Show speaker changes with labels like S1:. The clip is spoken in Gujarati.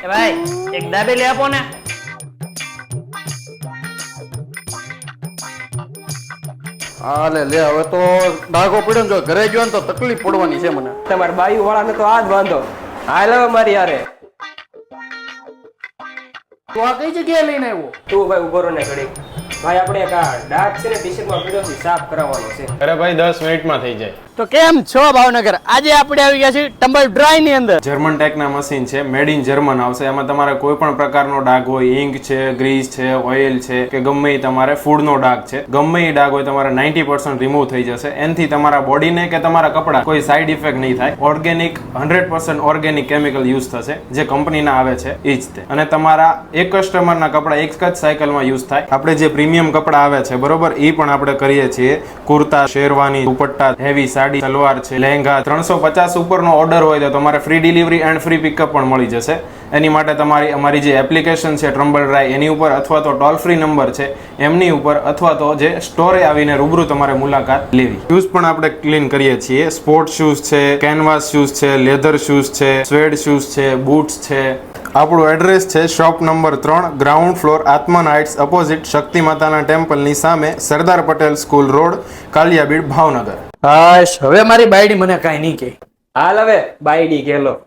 S1: એ ભાઈ એક દાબેલી આપો ને.
S2: હા લે હવે તો ડાઘો પડ્યો ને જો ઘરે ગયો ને તો તકલીફ પડવાની છે મને.
S3: તમારે બાયુ વાળાને તો આ જ વાંધો. હાલ હવે મારી યારે
S2: તું આ કઈ જગ્યાએ લઈને આવ્યો?
S3: તું ભાઈ ઉભો રહો ને ઘડી. ભાઈ આપણે એક આ ડાઘ છે ને ટી-શર્ટમાં પીડ્યો છે, સાફ કરાવવાનો છે.
S4: અરે ભાઈ 10 મિનિટમાં થઈ જાય.
S1: તો કેમ છો ભાવનગર? આજે આપણે આવી ગયા છીએ ટમ્બલ ડ્રાય ની અંદર.
S4: જર્મન ટેકના મશીન છે, મેડ ઇન જર્મન આવશે. એમાં તમારે કોઈ પણ પ્રકારનો ડાઘ હોય, ઇંક છે, ગ્રીસ છે, ઓઇલ છે કે ગમે એ તમારે ફૂડનો ડાઘ છે, ગમે એ ડાઘ હોય તમારે 90% રિમૂવ થઈ જશે. એનાથી તમારા બોડીને કે તમારા કપડા કોઈ સાઈડ ઇફેક્ટ નહીં થાય. ઓર્ગેનિક 100% ઓર્ગેનિક કેમિકલ યુઝ થશે, જે કંપનીના આવે છે એ જ તે. અને તમારા એક કસ્ટમરના કપડા એક જ સાયકલમાં યુઝ થાય. આપણે જે પ્રીમિયમ કપડા આવે છે બરોબર, એ પણ આપણે કરીએ છીએ. કુર્તા, શેરવાની, દુપટ્ટા, હેવી સાડી, સલવાર છે, લહેંગા. 350 ઉપરનો ઓર્ડર હોય તો તમારે free delivery and free pickup પણ મળી જશે. એની માટે તમારી અમારી જે એપ્લિકેશન છે ટ્રમ્બલ ડ્રાય, એની ઉપર અથવા તો ટોલ ફ્રી નંબર છે એમની ઉપર અથવા તો જે સ્ટોરે આવીને રૂબરૂ તમારે મુલાકાત લેવી. શૂઝ પણ આપણે ક્લીન કરીએ છીએ. સ્પોર્ટ શૂઝ છે, કેનવાસ શૂઝ છે, લેધર શૂઝ છે, સ્વેડ શૂઝ છે, બૂટ્સ છે. આપણું એડ્રેસ છે shop number 3, ground floor, Atman heights, opposite Shakti માતાના ટેમ્પલની સામે, સરદાર પટેલ સ્કૂલ રોડ, કાલિયાબીડ, ભાવનગર.
S1: હાશ, હવે મારી બાયડી મને કાંઈ નહીં કહે.
S3: હાલ હવે બાયડી ગેલો.